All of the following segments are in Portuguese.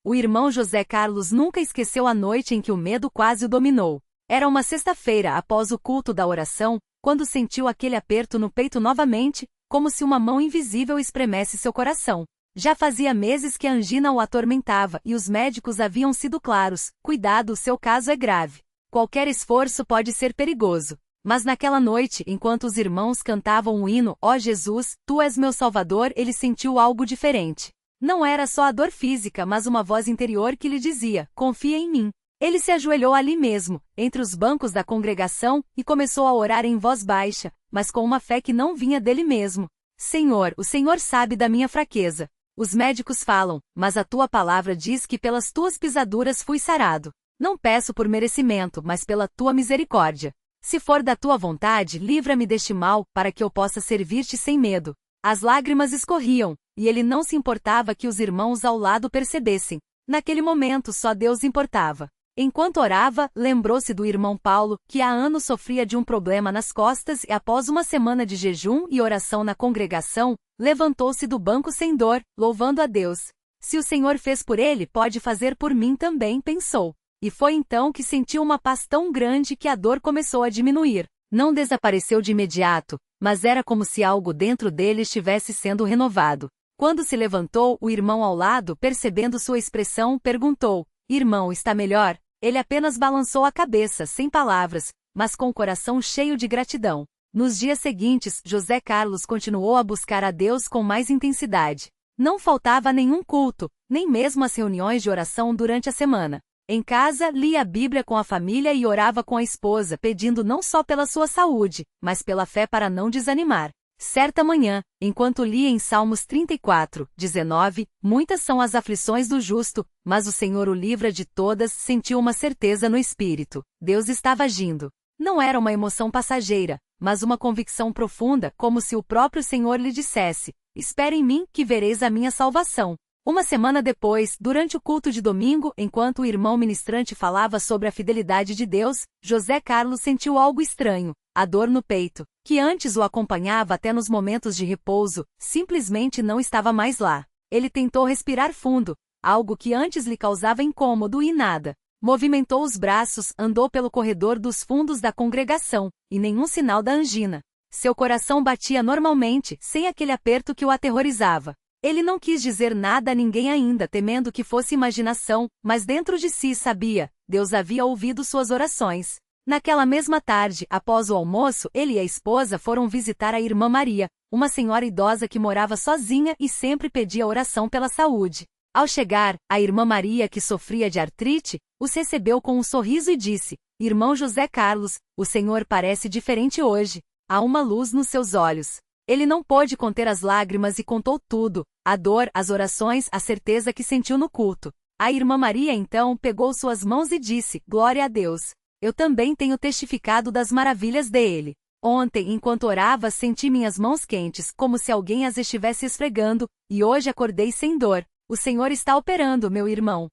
O irmão José Carlos nunca esqueceu a noite em que o medo quase o dominou. Era uma sexta-feira após o culto da oração, quando sentiu aquele aperto no peito novamente, como se uma mão invisível espremesse seu coração. Já fazia meses que a angina o atormentava e os médicos haviam sido claros: cuidado, o seu caso é grave. Qualquer esforço pode ser perigoso. Mas naquela noite, enquanto os irmãos cantavam o hino Ó Jesus, Tu és meu Salvador, ele sentiu algo diferente. Não era só a dor física, mas uma voz interior que lhe dizia: confia em mim. Ele se ajoelhou ali mesmo, entre os bancos da congregação, e começou a orar em voz baixa, mas com uma fé que não vinha dele mesmo. Senhor, o Senhor sabe da minha fraqueza. Os médicos falam, mas a tua palavra diz que pelas tuas pisaduras fui sarado. Não peço por merecimento, mas pela tua misericórdia. Se for da tua vontade, livra-me deste mal, para que eu possa servir-te sem medo. As lágrimas escorriam, e ele não se importava que os irmãos ao lado percebessem. Naquele momento só Deus importava. Enquanto orava, lembrou-se do irmão Paulo, que há anos sofria de um problema nas costas e após uma semana de jejum e oração na congregação, levantou-se do banco sem dor, louvando a Deus. Se o Senhor fez por ele, pode fazer por mim também, pensou. E foi então que sentiu uma paz tão grande que a dor começou a diminuir. Não desapareceu de imediato, mas era como se algo dentro dele estivesse sendo renovado. Quando se levantou, o irmão ao lado, percebendo sua expressão, perguntou: irmão, está melhor? Ele apenas balançou a cabeça, sem palavras, mas com o coração cheio de gratidão. Nos dias seguintes, José Carlos continuou a buscar a Deus com mais intensidade. Não faltava nenhum culto, nem mesmo as reuniões de oração durante a semana. Em casa, lia a Bíblia com a família e orava com a esposa, pedindo não só pela sua saúde, mas pela fé para não desanimar. Certa manhã, enquanto lia em Salmos 34:19, muitas são as aflições do justo, mas o Senhor o livra de todas, sentiu uma certeza no espírito: Deus estava agindo. Não era uma emoção passageira, mas uma convicção profunda, como se o próprio Senhor lhe dissesse: espere em mim, que vereis a minha salvação. Uma semana depois, durante o culto de domingo, enquanto o irmão ministrante falava sobre a fidelidade de Deus, José Carlos sentiu algo estranho, a dor no peito, que antes o acompanhava até nos momentos de repouso, simplesmente não estava mais lá. Ele tentou respirar fundo, algo que antes lhe causava incômodo e nada. Movimentou os braços, andou pelo corredor dos fundos da congregação, e nenhum sinal da angina. Seu coração batia normalmente, sem aquele aperto que o aterrorizava. Ele não quis dizer nada a ninguém ainda, temendo que fosse imaginação, mas dentro de si sabia: Deus havia ouvido suas orações. Naquela mesma tarde, após o almoço, ele e a esposa foram visitar a irmã Maria, uma senhora idosa que morava sozinha e sempre pedia oração pela saúde. Ao chegar, a irmã Maria, que sofria de artrite, os recebeu com um sorriso e disse: irmão José Carlos, o Senhor parece diferente hoje. Há uma luz nos seus olhos. Ele não pôde conter as lágrimas e contou tudo: a dor, as orações, a certeza que sentiu no culto. A irmã Maria então pegou suas mãos e disse: glória a Deus. Eu também tenho testificado das maravilhas dele. Ontem, enquanto orava, senti minhas mãos quentes, como se alguém as estivesse esfregando, e hoje acordei sem dor. O Senhor está operando, meu irmão.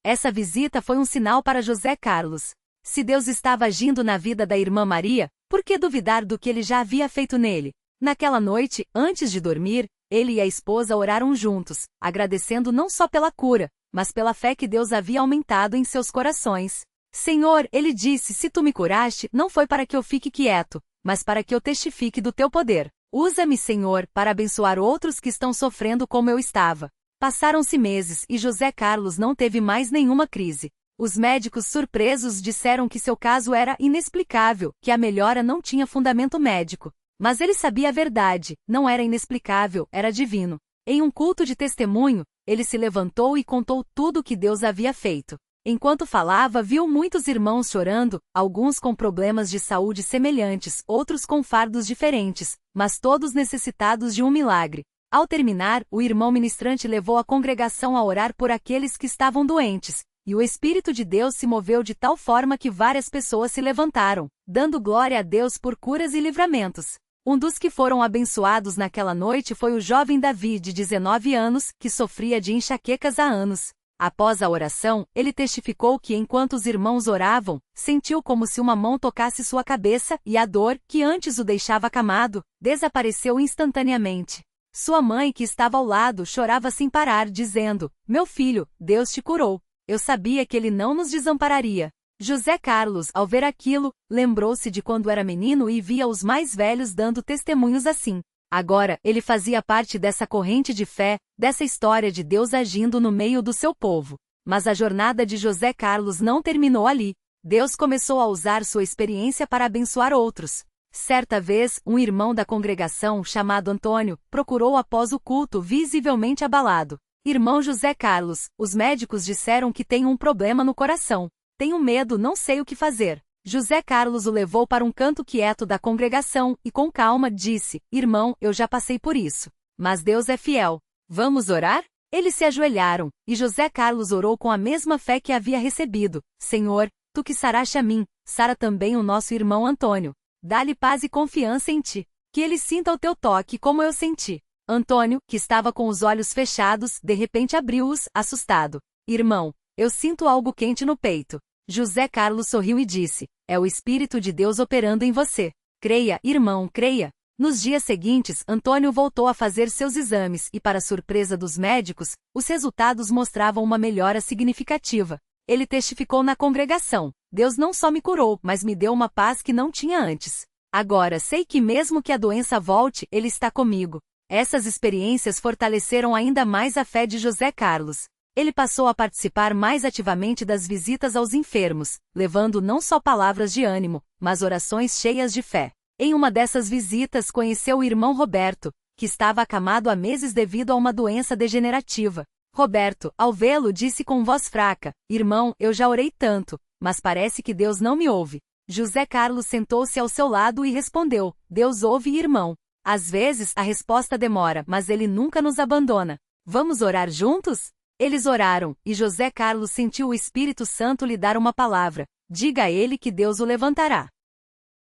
Essa visita foi um sinal para José Carlos. Se Deus estava agindo na vida da irmã Maria, por que duvidar do que ele já havia feito nele? Naquela noite, antes de dormir, ele e a esposa oraram juntos, agradecendo não só pela cura, mas pela fé que Deus havia aumentado em seus corações. Senhor, ele disse, se tu me curaste, não foi para que eu fique quieto, mas para que eu testifique do teu poder. Usa-me, Senhor, para abençoar outros que estão sofrendo como eu estava. Passaram-se meses e José Carlos não teve mais nenhuma crise. Os médicos surpresos disseram que seu caso era inexplicável, que a melhora não tinha fundamento médico. Mas ele sabia a verdade, não era inexplicável, era divino. Em um culto de testemunho, ele se levantou e contou tudo o que Deus havia feito. Enquanto falava, viu muitos irmãos chorando, alguns com problemas de saúde semelhantes, outros com fardos diferentes, mas todos necessitados de um milagre. Ao terminar, o irmão ministrante levou a congregação a orar por aqueles que estavam doentes, e o Espírito de Deus se moveu de tal forma que várias pessoas se levantaram, dando glória a Deus por curas e livramentos. Um dos que foram abençoados naquela noite foi o jovem Davi, de 19 anos, que sofria de enxaquecas há anos. Após a oração, ele testificou que enquanto os irmãos oravam, sentiu como se uma mão tocasse sua cabeça e a dor, que antes o deixava acamado, desapareceu instantaneamente. Sua mãe, que estava ao lado, chorava sem parar, dizendo: Meu filho, Deus te curou. Eu sabia que ele não nos desampararia. José Carlos, ao ver aquilo, lembrou-se de quando era menino e via os mais velhos dando testemunhos assim. Agora, ele fazia parte dessa corrente de fé, dessa história de Deus agindo no meio do seu povo. Mas a jornada de José Carlos não terminou ali. Deus começou a usar sua experiência para abençoar outros. Certa vez, um irmão da congregação, chamado Antônio, procurou após o culto visivelmente abalado. Irmão José Carlos, os médicos disseram que tem um problema no coração. Tenho medo, não sei o que fazer. José Carlos o levou para um canto quieto da congregação e com calma disse: Irmão, eu já passei por isso. Mas Deus é fiel. Vamos orar? Eles se ajoelharam, e José Carlos orou com a mesma fé que havia recebido. Senhor, tu que saraste a mim, sara também o nosso irmão Antônio. Dá-lhe paz e confiança em ti. Que ele sinta o teu toque como eu senti. Antônio, que estava com os olhos fechados, de repente abriu-os, assustado. Irmão, eu sinto algo quente no peito. José Carlos sorriu e disse: É o Espírito de Deus operando em você. Creia, irmão, creia. Nos dias seguintes, Antônio voltou a fazer seus exames e, para surpresa dos médicos, os resultados mostravam uma melhora significativa. Ele testificou na congregação: Deus não só me curou, mas me deu uma paz que não tinha antes. Agora sei que mesmo que a doença volte, Ele está comigo. Essas experiências fortaleceram ainda mais a fé de José Carlos. Ele passou a participar mais ativamente das visitas aos enfermos, levando não só palavras de ânimo, mas orações cheias de fé. Em uma dessas visitas conheceu o irmão Roberto, que estava acamado há meses devido a uma doença degenerativa. Roberto, ao vê-lo, disse com voz fraca: Irmão, eu já orei tanto, mas parece que Deus não me ouve. José Carlos sentou-se ao seu lado e respondeu: Deus ouve, irmão. Às vezes a resposta demora, mas Ele nunca nos abandona. Vamos orar juntos? Eles oraram, e José Carlos sentiu o Espírito Santo lhe dar uma palavra: diga a ele que Deus o levantará.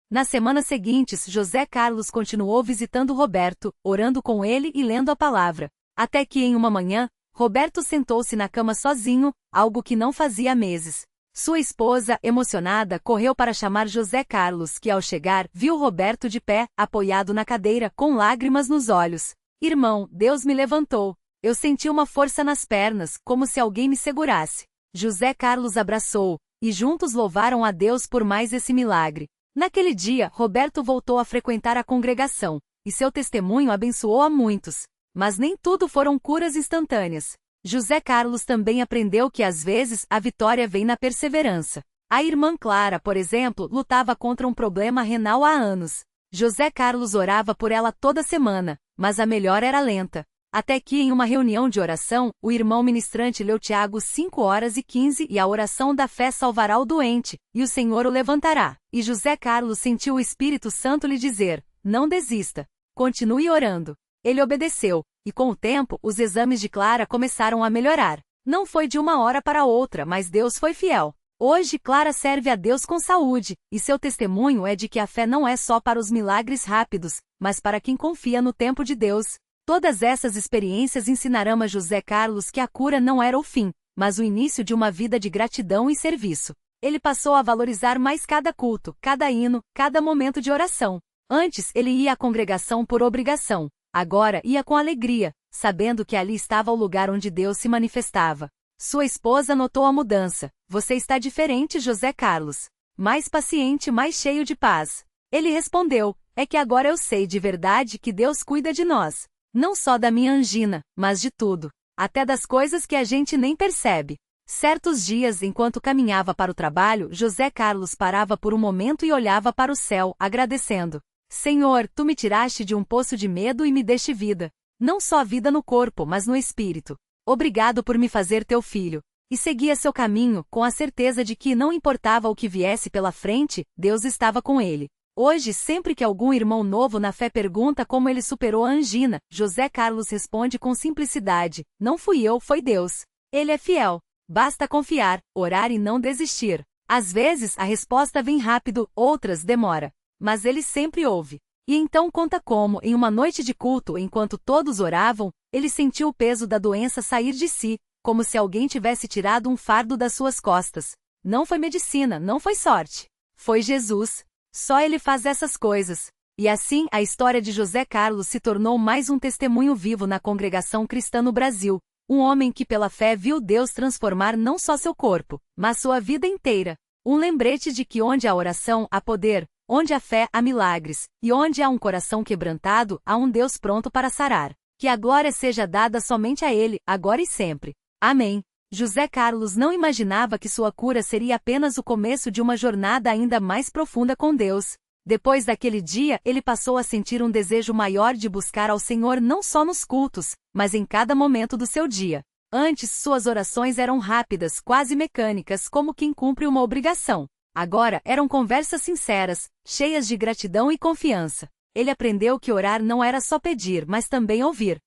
Nas semanas seguintes, José Carlos continuou visitando Roberto, orando com ele e lendo a palavra. Até que em uma manhã, Roberto sentou-se na cama sozinho, algo que não fazia há meses. Sua esposa, emocionada, correu para chamar José Carlos, que ao chegar, viu Roberto de pé, apoiado na cadeira, com lágrimas nos olhos. Irmão, Deus me levantou. Eu senti uma força nas pernas, como se alguém me segurasse. José Carlos abraçou-o, e juntos louvaram a Deus por mais esse milagre. Naquele dia, Roberto voltou a frequentar a congregação, e seu testemunho abençoou a muitos. Mas nem tudo foram curas instantâneas. José Carlos também aprendeu que às vezes a vitória vem na perseverança. A irmã Clara, por exemplo, lutava contra um problema renal há anos. José Carlos orava por ela toda semana, mas a melhora era lenta. Até que em uma reunião de oração, o irmão ministrante leu Tiago 5:15 e a oração da fé salvará o doente, e o Senhor o levantará. E José Carlos sentiu o Espírito Santo lhe dizer: não desista. Continue orando. Ele obedeceu, e com o tempo, os exames de Clara começaram a melhorar. Não foi de uma hora para outra, mas Deus foi fiel. Hoje, Clara serve a Deus com saúde, e seu testemunho é de que a fé não é só para os milagres rápidos, mas para quem confia no tempo de Deus. Todas essas experiências ensinarão a José Carlos que a cura não era o fim, mas o início de uma vida de gratidão e serviço. Ele passou a valorizar mais cada culto, cada hino, cada momento de oração. Antes, ele ia à congregação por obrigação. Agora ia com alegria, sabendo que ali estava o lugar onde Deus se manifestava. Sua esposa notou a mudança. Você está diferente, José Carlos. Mais paciente, mais cheio de paz. Ele respondeu: é que agora eu sei de verdade que Deus cuida de nós. Não só da minha angina, mas de tudo. Até das coisas que a gente nem percebe. Certos dias, enquanto caminhava para o trabalho, José Carlos parava por um momento e olhava para o céu, agradecendo. Senhor, tu me tiraste de um poço de medo e me deste vida. Não só vida no corpo, mas no espírito. Obrigado por me fazer teu filho. E seguia seu caminho, com a certeza de que não importava o que viesse pela frente, Deus estava com ele. Hoje, sempre que algum irmão novo na fé pergunta como ele superou a angina, José Carlos responde com simplicidade: não fui eu, foi Deus. Ele é fiel. Basta confiar, orar e não desistir. Às vezes a resposta vem rápido, outras demora. Mas ele sempre ouve. E então conta como, em uma noite de culto, enquanto todos oravam, ele sentiu o peso da doença sair de si, como se alguém tivesse tirado um fardo das suas costas. Não foi medicina, não foi sorte. Foi Jesus. Só Ele faz essas coisas. E assim, a história de José Carlos se tornou mais um testemunho vivo na congregação cristã no Brasil. Um homem que pela fé viu Deus transformar não só seu corpo, mas sua vida inteira. Um lembrete de que onde há oração, há poder, onde há fé, há milagres, e onde há um coração quebrantado, há um Deus pronto para sarar. Que a glória seja dada somente a Ele, agora e sempre. Amém. José Carlos não imaginava que sua cura seria apenas o começo de uma jornada ainda mais profunda com Deus. Depois daquele dia, ele passou a sentir um desejo maior de buscar ao Senhor não só nos cultos, mas em cada momento do seu dia. Antes, suas orações eram rápidas, quase mecânicas, como quem cumpre uma obrigação. Agora, eram conversas sinceras, cheias de gratidão e confiança. Ele aprendeu que orar não era só pedir, mas também ouvir.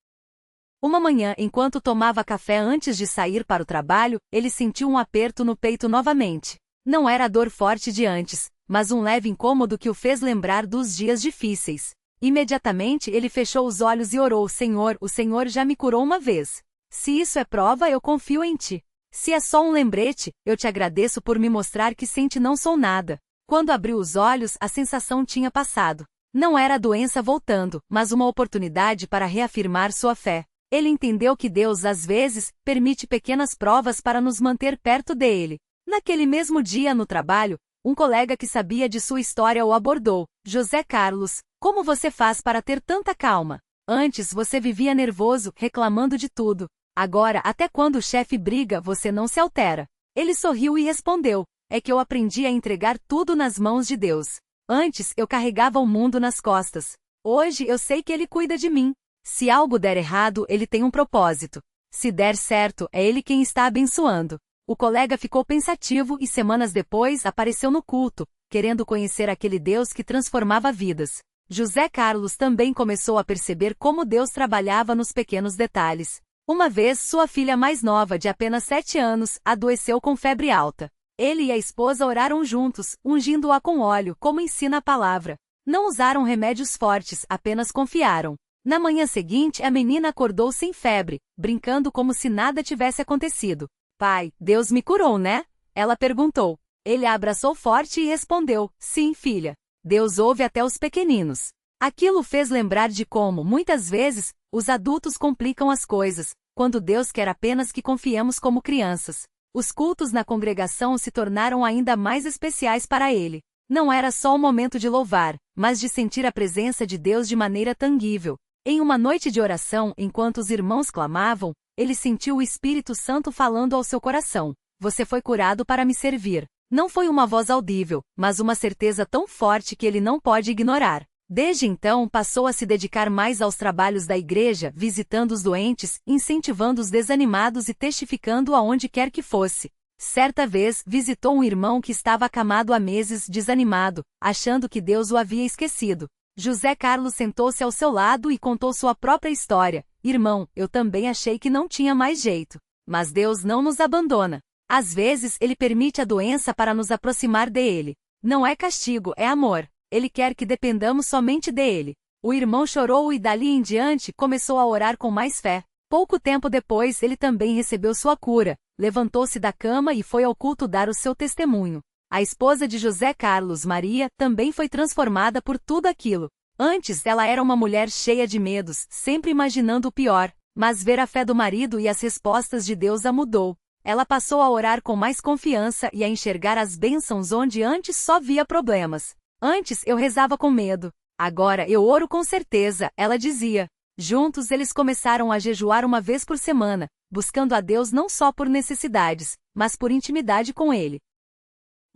Uma manhã, enquanto tomava café antes de sair para o trabalho, ele sentiu um aperto no peito novamente. Não era a dor forte de antes, mas um leve incômodo que o fez lembrar dos dias difíceis. Imediatamente ele fechou os olhos e orou: Senhor, o Senhor já me curou uma vez. Se isso é prova, eu confio em Ti. Se é só um lembrete, eu te agradeço por me mostrar que sem Ti não sou nada. Quando abriu os olhos, a sensação tinha passado. Não era a doença voltando, mas uma oportunidade para reafirmar sua fé. Ele entendeu que Deus, às vezes, permite pequenas provas para nos manter perto dele. Naquele mesmo dia no trabalho, um colega que sabia de sua história o abordou. José Carlos, como você faz para ter tanta calma? Antes você vivia nervoso, reclamando de tudo. Agora, até quando o chefe briga, você não se altera. Ele sorriu e respondeu: é que eu aprendi a entregar tudo nas mãos de Deus. Antes, eu carregava o mundo nas costas. Hoje eu sei que Ele cuida de mim. Se algo der errado, Ele tem um propósito. Se der certo, é Ele quem está abençoando. O colega ficou pensativo e semanas depois apareceu no culto, querendo conhecer aquele Deus que transformava vidas. José Carlos também começou a perceber como Deus trabalhava nos pequenos detalhes. Uma vez, sua filha mais nova, de apenas 7 anos, adoeceu com febre alta. Ele e a esposa oraram juntos, ungindo-a com óleo, como ensina a palavra. Não usaram remédios fortes, apenas confiaram. Na manhã seguinte, a menina acordou sem febre, brincando como se nada tivesse acontecido. Pai, Deus me curou, né? Ela perguntou. Ele a abraçou forte e respondeu: sim, filha. Deus ouve até os pequeninos. Aquilo fez lembrar de como, muitas vezes, os adultos complicam as coisas, quando Deus quer apenas que confiemos como crianças. Os cultos na congregação se tornaram ainda mais especiais para ele. Não era só um momento de louvar, mas de sentir a presença de Deus de maneira tangível. Em uma noite de oração, enquanto os irmãos clamavam, ele sentiu o Espírito Santo falando ao seu coração: você foi curado para me servir. Não foi uma voz audível, mas uma certeza tão forte que ele não pode ignorar. Desde então, passou a se dedicar mais aos trabalhos da igreja, visitando os doentes, incentivando os desanimados e testificando aonde quer que fosse. Certa vez, visitou um irmão que estava acamado há meses, desanimado, achando que Deus o havia esquecido. José Carlos sentou-se ao seu lado e contou sua própria história. Irmão, eu também achei que não tinha mais jeito. Mas Deus não nos abandona. Às vezes, Ele permite a doença para nos aproximar dele. Não é castigo, é amor. Ele quer que dependamos somente dele. O irmão chorou e dali em diante começou a orar com mais fé. Pouco tempo depois, ele também recebeu sua cura. Levantou-se da cama e foi ao culto dar o seu testemunho. A esposa de José Carlos, Maria, também foi transformada por tudo aquilo. Antes, ela era uma mulher cheia de medos, sempre imaginando o pior. Mas ver a fé do marido e as respostas de Deus a mudou. Ela passou a orar com mais confiança e a enxergar as bênçãos onde antes só via problemas. Antes eu rezava com medo. Agora eu oro com certeza, ela dizia. Juntos eles começaram a jejuar uma vez por semana, buscando a Deus não só por necessidades, mas por intimidade com Ele.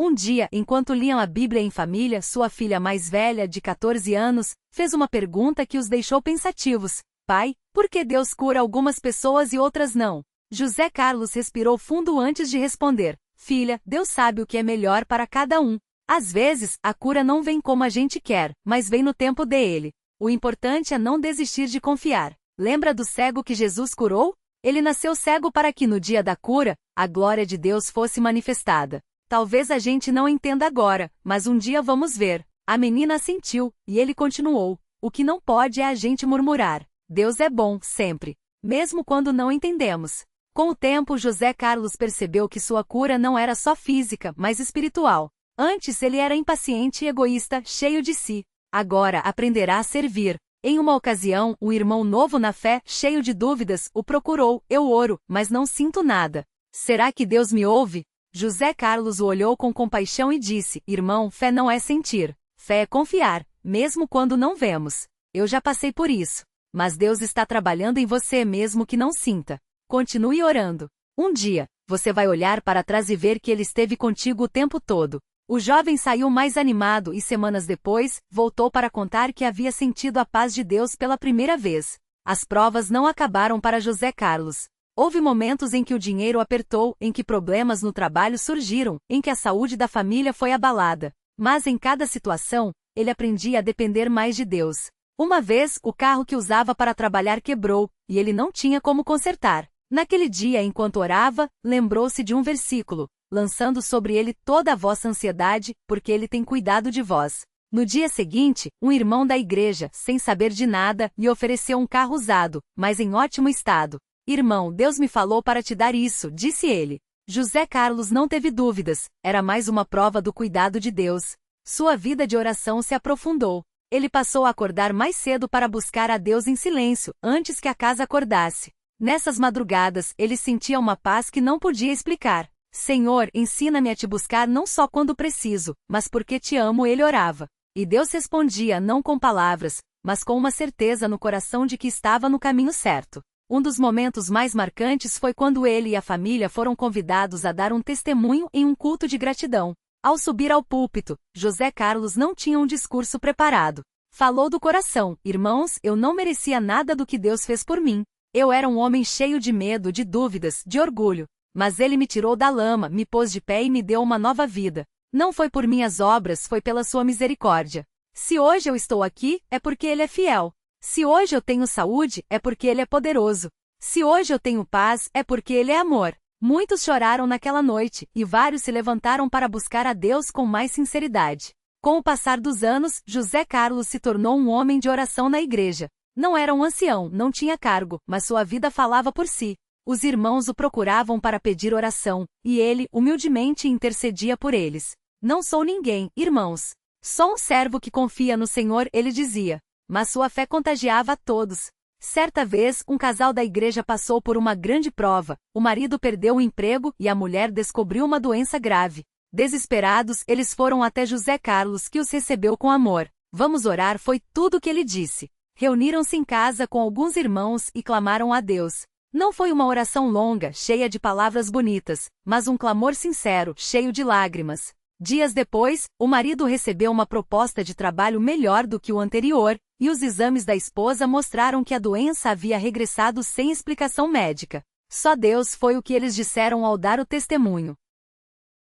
Um dia, enquanto liam a Bíblia em família, sua filha mais velha, de 14 anos, fez uma pergunta que os deixou pensativos. Pai, por que Deus cura algumas pessoas e outras não? José Carlos respirou fundo antes de responder. Filha, Deus sabe o que é melhor para cada um. Às vezes, a cura não vem como a gente quer, mas vem no tempo dele. O importante é não desistir de confiar. Lembra do cego que Jesus curou? Ele nasceu cego para que no dia da cura, a glória de Deus fosse manifestada. Talvez a gente não entenda agora, mas um dia vamos ver. A menina assentiu, e ele continuou. O que não pode é a gente murmurar. Deus é bom, sempre. Mesmo quando não entendemos. Com o tempo, José Carlos percebeu que sua cura não era só física, mas espiritual. Antes ele era impaciente e egoísta, cheio de si. Agora aprenderá a servir. Em uma ocasião, um irmão novo na fé, cheio de dúvidas, o procurou. Eu oro, mas não sinto nada. Será que Deus me ouve? José Carlos o olhou com compaixão e disse: Irmão, fé não é sentir. Fé é confiar, mesmo quando não vemos. Eu já passei por isso. Mas Deus está trabalhando em você mesmo que não sinta. Continue orando. Um dia, você vai olhar para trás e ver que Ele esteve contigo o tempo todo. O jovem saiu mais animado e semanas depois, voltou para contar que havia sentido a paz de Deus pela primeira vez. As provas não acabaram para José Carlos. Houve momentos em que o dinheiro apertou, em que problemas no trabalho surgiram, em que a saúde da família foi abalada. Mas em cada situação, ele aprendia a depender mais de Deus. Uma vez, o carro que usava para trabalhar quebrou, e ele não tinha como consertar. Naquele dia, enquanto orava, lembrou-se de um versículo, lançando sobre ele toda a vossa ansiedade, porque ele tem cuidado de vós. No dia seguinte, um irmão da igreja, sem saber de nada, lhe ofereceu um carro usado, mas em ótimo estado. Irmão, Deus me falou para te dar isso, disse ele. José Carlos não teve dúvidas, era mais uma prova do cuidado de Deus. Sua vida de oração se aprofundou. Ele passou a acordar mais cedo para buscar a Deus em silêncio, antes que a casa acordasse. Nessas madrugadas, ele sentia uma paz que não podia explicar. Senhor, ensina-me a te buscar não só quando preciso, mas porque te amo, ele orava. E Deus respondia não com palavras, mas com uma certeza no coração de que estava no caminho certo. Um dos momentos mais marcantes foi quando ele e a família foram convidados a dar um testemunho em um culto de gratidão. Ao subir ao púlpito, José Carlos não tinha um discurso preparado. Falou do coração: Irmãos, eu não merecia nada do que Deus fez por mim. Eu era um homem cheio de medo, de dúvidas, de orgulho. Mas Ele me tirou da lama, me pôs de pé e me deu uma nova vida. Não foi por minhas obras, foi pela sua misericórdia. Se hoje eu estou aqui, é porque Ele é fiel. Se hoje eu tenho saúde, é porque Ele é poderoso. Se hoje eu tenho paz, é porque Ele é amor. Muitos choraram naquela noite, e vários se levantaram para buscar a Deus com mais sinceridade. Com o passar dos anos, José Carlos se tornou um homem de oração na igreja. Não era um ancião, não tinha cargo, mas sua vida falava por si. Os irmãos o procuravam para pedir oração, e ele, humildemente, intercedia por eles. Não sou ninguém, irmãos. Só um servo que confia no Senhor, ele dizia. Mas sua fé contagiava a todos. Certa vez, um casal da igreja passou por uma grande prova. O marido perdeu o emprego e a mulher descobriu uma doença grave. Desesperados, eles foram até José Carlos, que os recebeu com amor. Vamos orar, foi tudo o que ele disse. Reuniram-se em casa com alguns irmãos e clamaram a Deus. Não foi uma oração longa, cheia de palavras bonitas, mas um clamor sincero, cheio de lágrimas. Dias depois, o marido recebeu uma proposta de trabalho melhor do que o anterior, e os exames da esposa mostraram que a doença havia regressado sem explicação médica. Só Deus foi o que eles disseram ao dar o testemunho.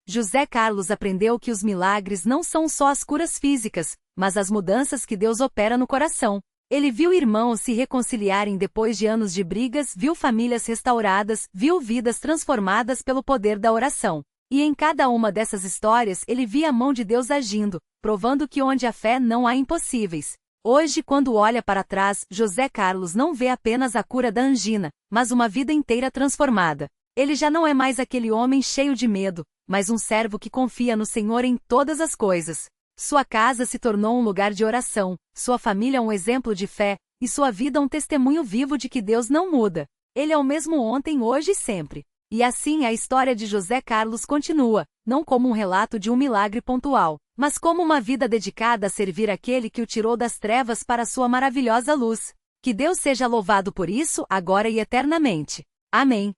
José Carlos aprendeu que os milagres não são só as curas físicas, mas as mudanças que Deus opera no coração. Ele viu irmãos se reconciliarem depois de anos de brigas, viu famílias restauradas, viu vidas transformadas pelo poder da oração. E em cada uma dessas histórias ele via a mão de Deus agindo, provando que onde há fé não há impossíveis. Hoje, quando olha para trás, José Carlos não vê apenas a cura da angina, mas uma vida inteira transformada. Ele já não é mais aquele homem cheio de medo, mas um servo que confia no Senhor em todas as coisas. Sua casa se tornou um lugar de oração, sua família um exemplo de fé, e sua vida um testemunho vivo de que Deus não muda. Ele é o mesmo ontem, hoje e sempre. E assim a história de José Carlos continua, não como um relato de um milagre pontual, mas como uma vida dedicada a servir aquele que o tirou das trevas para sua maravilhosa luz. Que Deus seja louvado por isso, agora e eternamente. Amém.